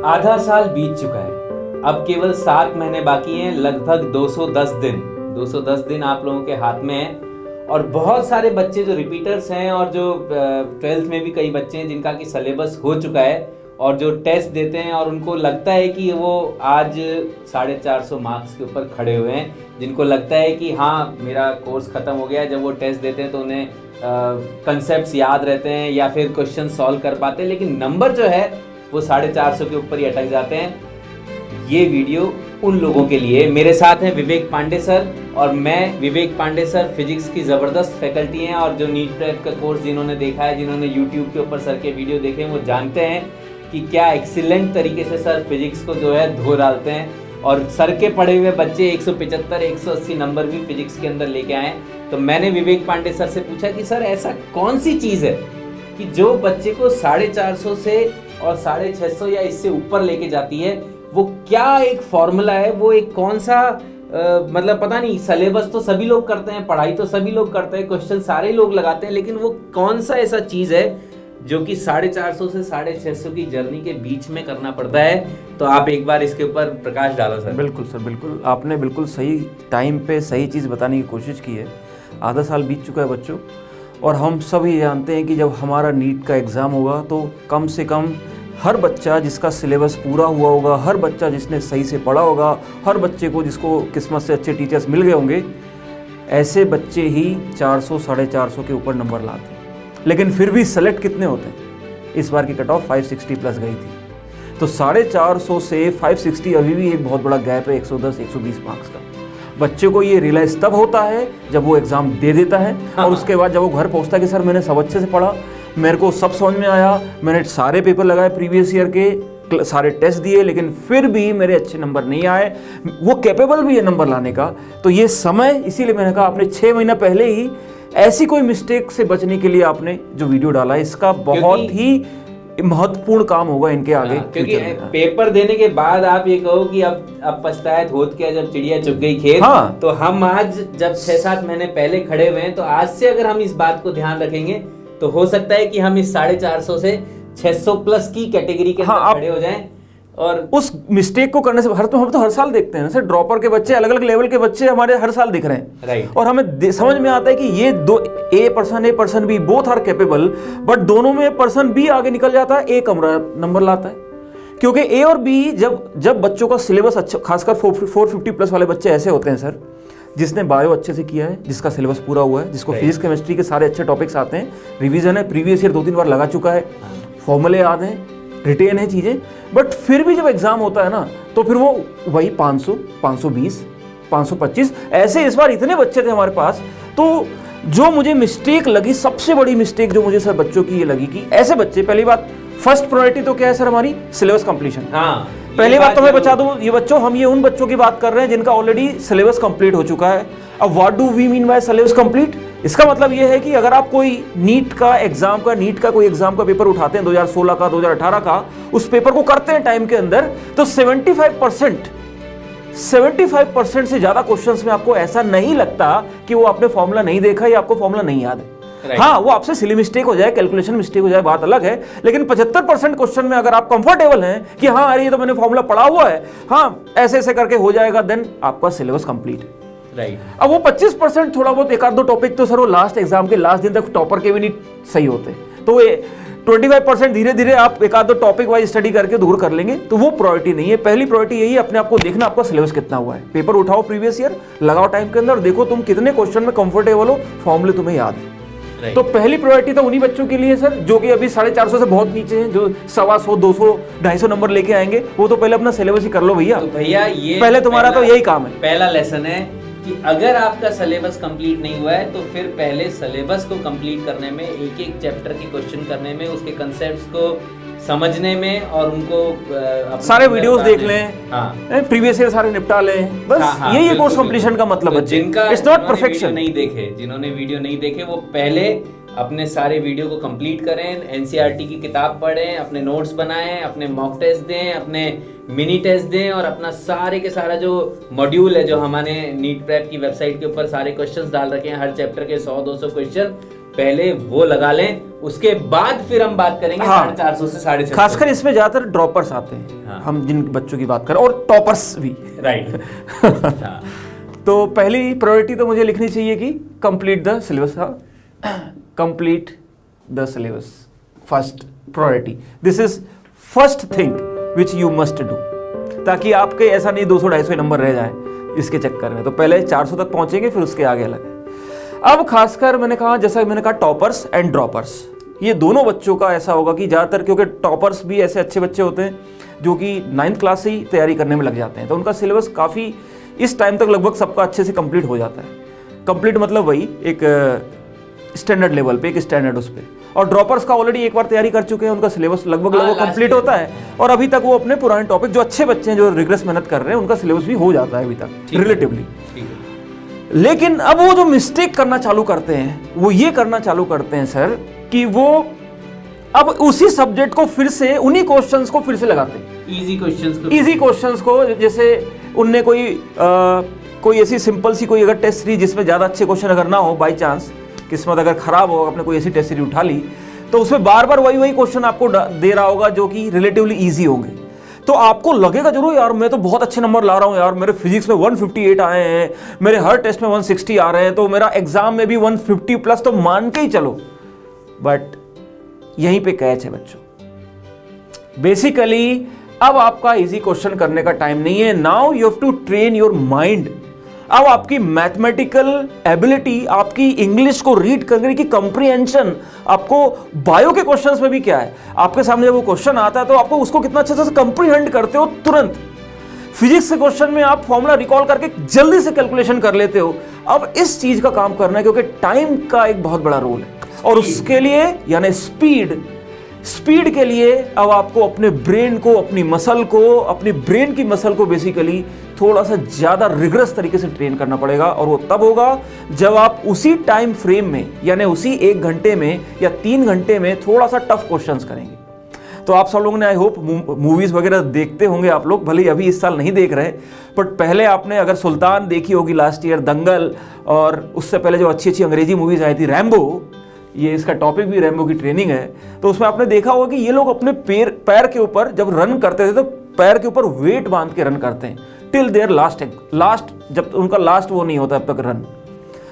आधा साल बीत चुका है। अब केवल 7 महीने बाकी हैं, लगभग 210 दिन आप लोगों के हाथ में हैं। और बहुत सारे बच्चे जो रिपीटर्स हैं और जो 12th में भी कई बच्चे हैं जिनका कि सिलेबस हो चुका है और जो टेस्ट देते हैं और उनको लगता है कि वो आज 450 मार्क्स के ऊपर खड़े हुए हैं, जिनको लगता है कि हाँ मेरा कोर्स ख़त्म हो गया है। जब वो टेस्ट देते हैं तो उन्हें कंसेप्ट्स याद रहते हैं या फिर क्वेश्चन सॉल्व कर पाते हैं, लेकिन नंबर जो है वो 450 के ऊपर ही अटक जाते हैं। ये वीडियो उन लोगों के लिए। मेरे साथ हैं विवेक पांडे सर, और मैं विवेक पांडे सर फिजिक्स की ज़बरदस्त फैकल्टी हैं और जो नीट प्रेप का कोर्स जिन्होंने देखा है, जिन्होंने यूट्यूब के ऊपर सर के वीडियो देखे हैं, वो जानते हैं कि क्या एक्सीलेंट तरीके से सर फिजिक्स को जो है धो डालते हैं। और सर के पढ़े हुए बच्चे 175 180 नंबर भी फिजिक्स के अंदर लेके आए। तो मैंने विवेक पांडे सर से पूछा कि सर ऐसा कौन सी चीज़ है कि जो बच्चे को 450 से और 650 या इससे ऊपर लेके जाती है, वो क्या एक फॉर्मूला है, वो एक कौन सा मतलब पता नहीं। सिलेबस तो सभी लोग करते हैं, पढ़ाई तो सभी लोग करते हैं, क्वेश्चन सारे लोग लगाते हैं, लेकिन वो कौन सा ऐसा चीज़ है जो कि 450 से 650 की जर्नी के बीच में करना पड़ता है। तो आप एक बार इसके ऊपर प्रकाश डालो सर। बिल्कुल सर, बिल्कुल आपने बिल्कुल सही टाइम पे सही चीज़ बताने की कोशिश की है। आधा साल बीत चुका है बच्चों, और हम सभी जानते हैं कि जब हमारा नीट का एग्ज़ाम होगा तो कम से कम हर बच्चा जिसका सिलेबस पूरा हुआ होगा, हर बच्चा जिसने सही से पढ़ा होगा, हर बच्चे को जिसको किस्मत से अच्छे टीचर्स मिल गए होंगे, ऐसे बच्चे ही 400 450 के ऊपर नंबर लाते हैं। लेकिन फिर भी सेलेक्ट कितने होते हैं? इस बार की कट ऑफ 560 प्लस गई थी, तो 450 से 560 अभी भी एक बहुत बड़ा गैप है, 110 120 मार्क्स का। बच्चे को ये रियलाइज़ तब होता है जब वो एग्ज़ाम दे देता है, और उसके बाद जब वो घर पहुंचता है कि सर मैंने सब अच्छे से पढ़ा, मेरे को सब समझ में आया, मैंने सारे पेपर लगाए प्रीवियस ईयर के, सारे टेस्ट दिए, लेकिन फिर भी मेरे अच्छे नंबर नहीं आए। वो कैपेबल भी है नंबर लाने का। तो ये समय, इसीलिए मैंने कहा आपने 6 महीना पहले ही ऐसी कोई मिस्टेक से बचने के लिए आपने जो वीडियो डाला है, इसका बहुत ही महत्वपूर्ण काम होगा इनके आगे। क्योंकि पेपर देने के बाद आप ये कहो कि अब पछताए धोत के जब चिड़िया चुग गई खेत। हाँ। तो हम आज जब 6-7 महीने पहले खड़े हुए हैं, तो आज से अगर हम इस बात को ध्यान रखेंगे तो हो सकता है कि हम इस 450 से 600 प्लस की कैटेगरी के अंदर खड़े हो जाएं। और उस मिस्टेक को करने से हम तो हर साल देखते हैं सर, ड्रॉपर के बच्चे, अलग अलग लेवल के बच्चे हमारे हर साल दिख रहे हैं। राइट। और हमें समझ में आता है कि ये दो A person B both are capable, but दोनों में पर्सन बी आगे निकल जाता है, ए कम नंबर लाता है। क्योंकि ए और बी जब बच्चों का सिलेबस अच्छा, खासकर 450 प्लस वाले बच्चे ऐसे होते हैं सर, जिसने बायो अच्छे से किया है, जिसका सिलेबस पूरा हुआ है, जिसको फिजिक्स केमिस्ट्री के सारे अच्छे टॉपिक्स आते हैं, रिवीजन है, प्रीवियस ईयर 2-3 बार लगा चुका है, फॉर्मूले याद हैं, रिटेन है चीज़ें, बट फिर भी जब एग्जाम होता है ना, तो फिर वो वही 500 520 525 ऐसे। इस बार इतने बच्चे थे हमारे पास, तो जो मुझे मिस्टेक लगी, सबसे बड़ी मिस्टेक जो मुझे सर बच्चों की ये लगी कि ऐसे बच्चे, पहली बात फर्स्ट प्रायोरिटी तो क्या है सर हमारी? Syllabus completion. हाँ, पहली बात तो मैं बता दूं ये बच्चों, हम ये उन बच्चों की बात कर रहे हैं जिनका ऑलरेडी सिलेबस कंप्लीट हो चुका है। अब what do we mean by syllabus complete? इसका मतलब ये है कि अगर आप कोई नीट का कोई एग्जाम का पेपर उठाते हैं 2016 का, 2018 का, उस पेपर को करते हैं टाइम के अंदर, तो 75% से ज्यादा क्वेश्चंस में आपको ऐसा नहीं लगता कि वो आपने फॉर्मूला नहीं देखा या आपको फॉर्मूला नहीं याद है। हाँ, वो आपसे सिली मिस्टेक हो जाए, कैलकुलेशन मिस्टेक हो जाए, बात अलग है, लेकिन 75% क्वेश्चन में अगर आप कंफर्टेबल हैं कि हाँ अरे ये तो मैंने फॉर्मूला पढ़ा हुआ है, हाँ ऐसे ऐसे करके हो जाएगा, देन आपका सिलेबस कंप्लीट है। राइट। अब वो 25% थोड़ा बहुत एक आध दो टॉपिक तो सर वो लास्ट एग्जाम के लास्ट दिन तक टॉपर के भी नहीं सही होते, तो ये 25% धीरे धीरे आप एक आध दो टॉपिक वाइज स्टडी करके दूर कर लेंगे, तो वो प्रायोरिटी नहीं है। पहली प्रायोरिटी यही है, अपने आप को देखना आपका सिलेबस कितना हुआ है। पेपर उठाओ प्रीवियस ईयर, लगाओ टाइम के अंदर, देखो तुम कितने क्वेश्चन में कंफर्टेबल हो, फॉर्मूले तुम्हें याद है। तो पहली प्रायोरिटी तो उन्हीं बच्चों के लिए सर जो कि अभी 450 से बहुत नीचे हैं, जो 125 200 250 नंबर लेके आएंगे, वो तो पहले अपना सिलेबस ही कर लो भैया। तो भैया ये पहले तुम्हारा तो यही काम है। पहला लेसन है कि अगर आपका सिलेबस कंप्लीट नहीं हुआ है तो फिर पहले सिलेबस को कंप्लीट करने में, एक एक चैप्टर के क्वेश्चन करने में, उसके कंसेप्ट्स को समझने में और उनको सारे वीडियोस देख लें, हाँ प्रीवियस ईयर सारे निपटा लें, बस हाँ, यही है कोर्स कंप्लीशन का मतलब है। जिनका इट्स नॉट परफेक्शन। जिन्होंने वीडियो नहीं देखे वो पहले अपने सारे वीडियो को कंप्लीट करें, एनसीईआरटी की किताब पढ़ें, अपने नोट्स बनाएं, अपने मॉक टेस्ट दें, अपने मिनी टेस्ट दें, और अपना सारे के सारा जो मॉड्यूल है, जो हमारे नीट प्रेप की वेबसाइट के ऊपर सारे क्वेश्चंस डाल रखे हैं, हर चैप्टर के 100-200 क्वेश्चन, पहले वो लगा लें, उसके बाद फिर हम बात करेंगे हाँ। 450 से 650। खासकर इसमें ज्यादातर ड्रॉपर्स आते हैं। हाँ। हम जिन बच्चों की बात करें और टॉपर्स भी। राइट। तो पहली प्रायोरिटी तो मुझे लिखनी चाहिए कि complete the syllabus. Complete the syllabus first priority, this is first thing which you must do, ताकि आपके ऐसा नहीं 200-250 नंबर रह जाए इसके चक्कर में। तो पहले 400 तक पहुंचेंगे, फिर उसके आगे अलग है। अब खासकर मैंने कहा, जैसा मैंने कहा, टॉपर्स एंड ड्रॉपर्स, ये दोनों बच्चों का ऐसा होगा कि ज़्यादातर, क्योंकि टॉपर्स भी ऐसे अच्छे बच्चे होते हैं जो कि 9th क्लास से ही तैयारी करने में लग जाते हैं, तो उनका सिलेबस काफ़ी इस टाइम तक लगभग सबका अच्छे से कंप्लीट हो जाता है। कंप्लीट मतलब वही एक स्टैंडर्ड लेवल पे, एक स्टैंडर्ड उस पर। और ड्रॉपर्स का ऑलरेडी एक बार तैयारी कर चुके हैं, उनका सिलेबस लगभग कंप्लीट होता है, और अभी तक वो अपने पुराने टॉपिक, जो अच्छे बच्चे हैं जो रिग्रेस मेहनत कर रहे हैं, उनका सिलेबस भी हो जाता है अभी तक रिलेटिवली। लेकिन अब वो जो मिस्टेक करना चालू करते हैं, वो ये करना चालू करते हैं सर कि वो अब उसी सब्जेक्ट को फिर से, उन्हीं क्वेश्चंस को फिर से लगाते हैं, इजी क्वेश्चंस को। जैसे उनने कोई ऐसी सिंपल सी कोई अगर टेस्ट सीरीज जिसमें ज़्यादा अच्छे क्वेश्चन अगर ना हो, बाई चांस किस्मत अगर खराब हो, अपने कोई ऐसी टेस्ट सीरीज उठा ली, तो उसमें बार बार वही क्वेश्चन आपको दे रहा होगा जो कि रिलेटिवली ईजी होंगे। तो आपको लगेगा जरूर, यार मैं तो बहुत अच्छे नंबर ला रहा हूँ यार, मेरे फिजिक्स में 158 आए हैं, मेरे हर टेस्ट में 160 आ रहे हैं, तो मेरा एग्जाम में भी 150 प्लस तो मान के ही चलो। बट यहीं पे कैच है बच्चों। बेसिकली अब आपका इजी क्वेश्चन करने का टाइम नहीं है। Now you have to train your mind. अब आपकी मैथमेटिकल एबिलिटी, आपकी इंग्लिश को रीड करने की कंप्रीहेंशन, आपको बायो के क्वेश्चंस में भी क्या है, आपके सामने जब वो क्वेश्चन आता है तो आपको उसको कितना अच्छे से कंप्रीहेंड करते हो तुरंत। फिजिक्स के क्वेश्चन में आप फॉर्मूला रिकॉल करके जल्दी से कैलकुलेशन कर लेते हो। अब इस चीज का काम करना है, क्योंकि टाइम का एक बहुत बड़ा रोल है, और उसके लिए यानी स्पीड के लिए अब आपको अपने ब्रेन को, अपनी मसल को, अपनी ब्रेन की मसल को बेसिकली थोड़ा सा ज्यादा रिगरस तरीके से ट्रेन करना पड़ेगा। और वो तब होगा जब आप उसी टाइम फ्रेम में, यानी उसी 1 घंटे में या 3 घंटे में थोड़ा सा टफ क्वेश्चंस करेंगे। तो आप सब लोगों ने आई होप मूवीज वगैरह देखते होंगे आप लोग, भले ही अभी इस साल नहीं देख रहे, बट पहले आपने अगर सुल्तान देखी होगी लास्ट ईयर, दंगल, और उससे पहले जो अच्छी अच्छी अंग्रेजी मूवीज आई थी, रैम्बो, ये इसका टॉपिक भी रैम्बो की ट्रेनिंग है, तो उसमें आपने देखा होगा कि ये लोग अपने पैर के ऊपर जब रन करते थे तो पैर के ऊपर वेट बांध के रन करते हैं टिल देयर लास्ट, जब उनका लास्ट वो नहीं होता अब तक रन।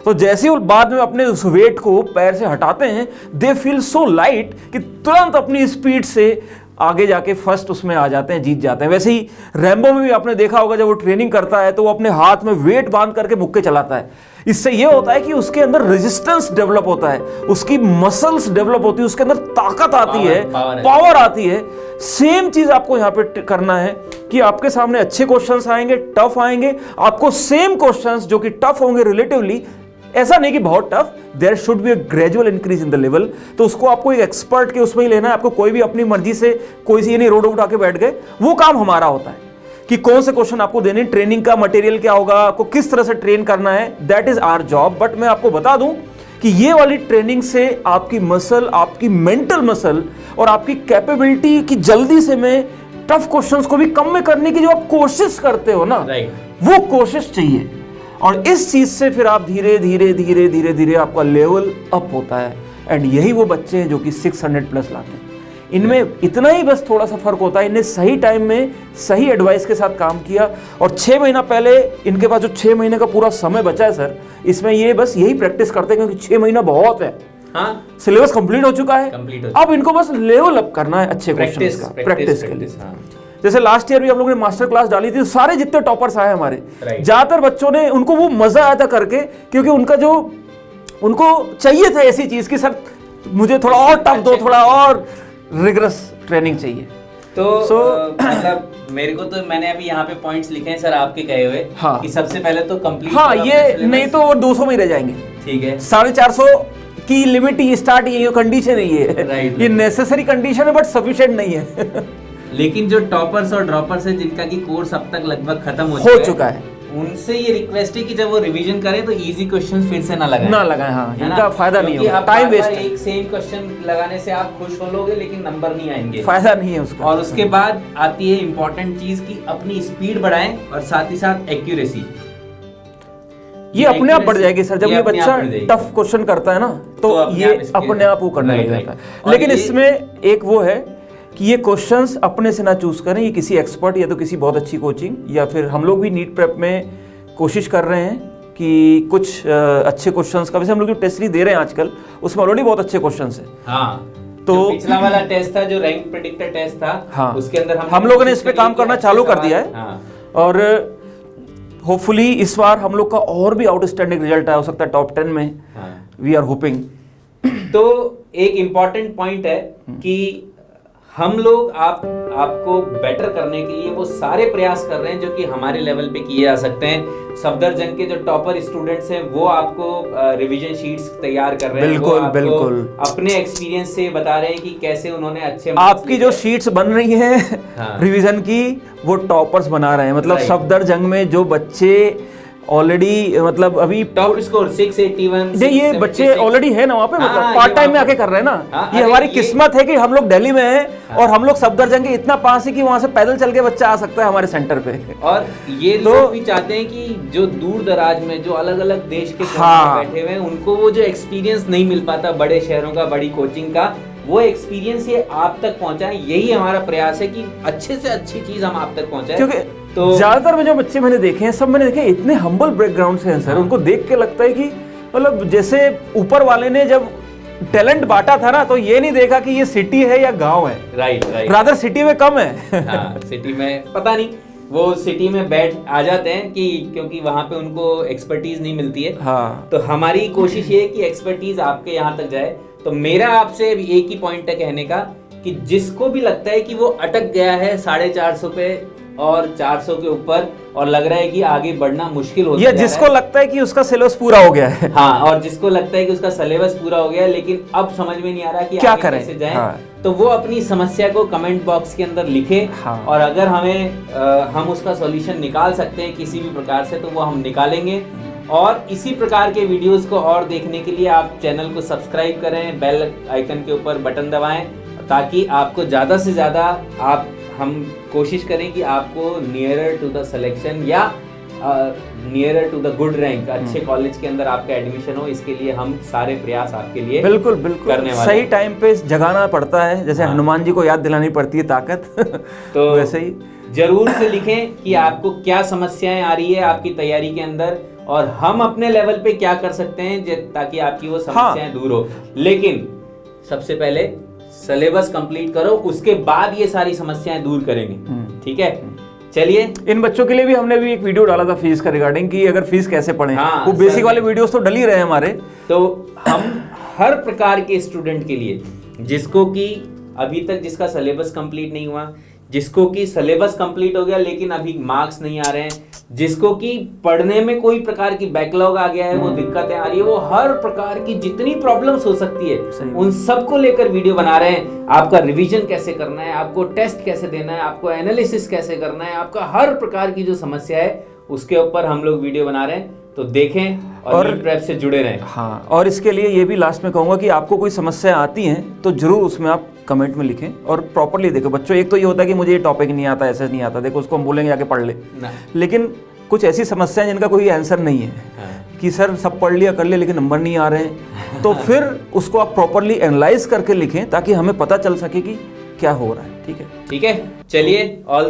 तो जैसे ही बाद में अपने उस वेट को पैर से हटाते हैं, दे फील सो लाइट कि तुरंत अपनी स्पीड से आगे जाके फर्स्ट उसमें आ जाते हैं, जीत जाते हैं। वैसे ही रैम्बो में भी आपने देखा होगा, जब वो ट्रेनिंग करता है तो वो अपने हाथ में वेट बांध करके मुक्के चलाता है। इससे ये होता है कि उसके अंदर रेजिस्टेंस डेवलप होता है, उसकी मसल्स डेवलप होती है, उसके अंदर ताकत आती है, पावर आती है। सेम चीज आपको यहाँ पे करना है कि आपके सामने अच्छे क्वेश्चंस आएंगे, टफ आएंगे, आपको सेम क्वेश्चंस जो कि टफ होंगे रिलेटिवली, ऐसा नहीं कि बहुत tough, there should be a gradual increase in the level. तो उसको आपको एक एक्सपर्ट के उसमें ही लेना है, आपको कोई भी अपनी मर्जी से कोई सी नहीं रोड उठा के बैठ गए, वो काम हमारा होता है कि कौन से क्वेश्चन आपको देने, ट्रेनिंग का मटेरियल क्या होगा, आपको किस तरह से ट्रेन करना है, that is our job. But मैं आपको बता दूं कि ये वाली ट्रेनिंग से आपकी मसल, आपकी मेंटल मसल और आपकी कैपेबिलिटी की जल्दी से में टफ क्वेश्चंस को भी कम में करने की जो आप कोशिश करते हो ना, वो कोशिश चाहिए। और इस चीज से फिर आप धीरे धीरे धीरे धीरे धीरे आपका लेवल अप होता है। एंड यही वो बच्चे हैं जो कि 600 प्लस लाते हैं। इनमें इतना ही बस थोड़ा सा फर्क होता है, इन्हें सही टाइम में सही एडवाइस के साथ काम किया, और 6 महीना पहले इनके पास जो 6 महीने का पूरा समय बचा है सर, इसमें ये बस यही प्रैक्टिस करते हैं, क्योंकि 6 महीना बहुत है। हाँ, सिलेबस कंप्लीट हो चुका है, अब इनको बस लेवल अप करना है अच्छे क्वेश्चंस का, प्रैक्टिस के लिए। जैसे लास्ट ईयर भी हम लोगों ने मास्टर क्लास डाली थी, सारे जितने टॉपर्स आए हमारे, ज्यादातर बच्चों ने, उनको वो मजा आया था करके, क्योंकि उनका जो उनको चाहिए था ऐसी चीज की, सर मुझे थोड़ा और टफ दो, थोड़ा और रिगरस ट्रेनिंग चाहिए। तो मतलब मेरे को तो, मैंने अभी यहाँ पे पॉइंट्स लिखे हैं सर आपके कहे हुए। हाँ, कि सबसे पहले तो कंप्लीट, हाँ, ये नहीं तो 200 में ही रह जाएंगे। ठीक है, 450 की लिमिट ही स्टार्ट, ये कंडीशन है, ये नेसेसरी कंडीशन है बट सफिशिएंट नहीं है। लेकिन जो टॉपर्स और ड्रॉपर्स है, जिनका की कोर्स अब तक लगभग खत्म हो चुका है, उनसे ये रिक्वेस्ट है कि जब वो रिवीजन करें तो इजी क्वेश्चंस फिर से ना लगाएं। हाँ, इनका फायदा नहीं होगा, टाइम वेस्ट है। एक सेम क्वेश्चन लगाने से आप खुश हो लोगे लेकिन नंबर नहीं आएंगे, फायदा नहीं है उसका। और उसके बाद आती है इंपॉर्टेंट चीज की अपनी स्पीड बढ़ाएं और साथ ही साथ एक्यूरेसी। ये अपने आप बढ़ जाएगी सर। जब ये अपने आप बच्चा बढ़ जाएगी। टफ क्वेश्चन करता है ना तो अपने ये आप इसके- अपने आप वो करने लग राइट, जाता है। राइट। लेकिन और ये- इसमें एक वो है कि ये क्वेश्चंस अपने से ना चूज करें, ये किसी एक्सपर्ट या तो किसी बहुत अच्छी कोचिंग, या फिर हम लोग भी नीट प्रेप में कोशिश कर रहे हैं कि कुछ अच्छे क्वेश्चंस का, वैसे हम लोग जो टेस्ट सीरीज दे रहे हैं आजकल उसमें ऑलरेडी बहुत अच्छे क्वेश्चंस हैं। हाँ, तो जो पिछला वाला टेस्ट था जो रैंक प्रेडिक्टर टेस्ट था, हाँ, उसके अंदर हम लोगों ने इस पे काम करना चालू कर दिया है। हाँ, और होपफुली इस बार हम लोग का और भी आउटस्टैंडिंग रिजल्ट आया, हो सकता है टॉप 10 में, हाँ। We are hoping. तो एक इम्पॉर्टेंट पॉइंट है कि हम लोग आपको बेटर करने के लिए वो सारे प्रयास कर रहे हैं जो कि हमारे लेवल पे किए जा सकते हैं। सफदरजंग के जो टॉपर स्टूडेंट्स हैं वो आपको रिवीजन शीट्स तैयार कर रहे हैं, बिल्कुल, वो आपको बिल्कुल। अपने एक्सपीरियंस से बता रहे हैं कि कैसे उन्होंने अच्छे आपकी जो शीट्स बन रही हैं हाँ। रिवीजन की, वो टॉपर्स बना रहे हैं। मतलब Right. सफदरजंग में जो बच्चे ऑलरेडी, मतलब अभी टॉप स्कोर 681 ये बच्चे ऑलरेडी है ना वहाँ पे, मतलब हाँ, पार्ट ये टाइम में वहाँ पे- आके कर रहे हैं ना। हाँ, ये अरे हमारी ये- किस्मत है कि हम लोग दिल्ली में हैं और हम लोग सफदरजंग के इतना पास है कि वहाँ से पैदल चल के बच्चा आ सकता है हमारे सेंटर पे। और ये तो- लोग भी चाहते हैं कि जो दूर दराज में जो अलग अलग देश के शहरों हाँ। में बैठे हुए हैं उनको वो जो एक्सपीरियंस नहीं मिल पाता बड़े शहरों का, बड़ी कोचिंग का, वो एक्सपीरियंस ये आप तक पहुंचाए। यही हमारा प्रयास है कि अच्छे से अच्छी चीज हम आप तक पहुंचाए। क्योंकि तो ज्यादातर में जो बच्चे मैंने देखे हैं, सब मैंने देखे इतने हम्बल बैकग्राउंड से हैं सर। हाँ। उनको देख के लगता है कि मतलब जैसे ऊपर वाले ने जब टैलेंट बांटा था ना तो ये नहीं देखा कि ये सिटी है या गांव है, राइट राइट। रादर सिटी में कम है। हाँ, सिटी में पता नहीं, वो सिटी में बैठ आ जाते हैं कि क्योंकि वहां पे उनको एक्सपर्टीज नहीं मिलती है। हाँ, तो हमारी कोशिश ये है कि एक्सपर्टीज आपके यहाँ तक जाए। तो मेरा आपसे एक ही पॉइंट है कहने का कि जिसको भी लगता है कि वो अटक गया है 450 पे और 400 के ऊपर और लग रहा है कि आगे बढ़ना मुश्किल होता या जा जिसको रहा है, लगता है कि उसका सिलेबस पूरा हो गया है, हाँ, और जिसको लगता है कि उसका सिलेबस पूरा हो गया है लेकिन अब समझ में नहीं आ रहा कि क्या आगे करें। कैसे जाएं, हाँ। तो वो अपनी समस्या को कमेंट बॉक्स के अंदर लिखे। हाँ। और अगर हम उसका सॉल्यूशन निकाल सकते हैं किसी भी प्रकार से तो वो हम निकालेंगे। और इसी प्रकार के वीडियोस को और देखने के लिए आप चैनल को सब्सक्राइब करें, बेल आइकन के ऊपर बटन दबाएं ताकि आपको ज़्यादा से ज़्यादा हम कोशिश करें कि आपको नियरर टू द सिलेक्शन या nearer to the good rank, अच्छे कॉलेज के अंदर आपका एडमिशन हो। इसके लिए हम सारे प्रयास आपके लिए बिल्कुल बिल्कुल करने वाले सही हैं। टाइम पे जगाना पड़ता है, जैसे हाँ। हनुमान जी को याद दिलानी पड़ती है ताकत। तो वैसे ही जरूर से लिखें कि आपको क्या समस्याएं आ रही है आपकी तैयारी के अंदर और हम अपने लेवल पे क्या कर सकते हैं ताकि आपकी वो समस्याएं दूर हो। लेकिन सबसे पहले सिलेबस कंप्लीट करो, उसके बाद ये सारी समस्याएं दूर करेंगे, ठीक है। चलिए, इन बच्चों के लिए भी हमने भी एक वीडियो डाला था फीस का रिगार्डिंग कि अगर फीस कैसे पढ़ें। हाँ, वो बेसिक सर, वाले वीडियोस तो डल ही रहे हैं हमारे। तो हम हर प्रकार के स्टूडेंट के लिए, जिसको कि अभी तक जिसका सिलेबस कंप्लीट नहीं हुआ, जिसको कि सिलेबस कंप्लीट हो गया लेकिन अभी मार्क्स नहीं आ रहे हैं, जिसको कि पढ़ने में कोई प्रकार की बैकलॉग आ गया है, वो दिक्कतें आ रही है, वो हर प्रकार की जितनी प्रॉब्लम्स हो सकती है उन सबको लेकर वीडियो बना रहे हैं। आपका रिवीजन कैसे करना है, आपको टेस्ट कैसे देना है, आपको एनालिसिस कैसे करना है, आपका हर प्रकार की जो समस्या है उसके ऊपर हम लोग वीडियो बना रहे हैं। तो देखें और नीट प्रेप से जुड़े रहें। हाँ, और इसके लिए ये भी लास्ट में कहूँगा कि आपको कोई समस्या आती हैं तो जरूर उसमें आप कमेंट में लिखें और प्रॉपर्ली देखो। बच्चों एक तो ये होता है कि मुझे ये टॉपिक नहीं आता, ऐसे नहीं आता, देखो उसको हम बोलेंगे आके पढ़ ले, लेकिन कुछ ऐसी समस्याएं जिनका कोई आंसर नहीं है। हाँ। कि सर सब पढ़ लिया कर लिया लेकिन नंबर नहीं आ रहे हैं, तो फिर उसको आप प्रॉपर्ली एनालाइज करके लिखें ताकि हमें पता चल सके कि क्या हो रहा है। ठीक है, ठीक है, चलिए, ऑल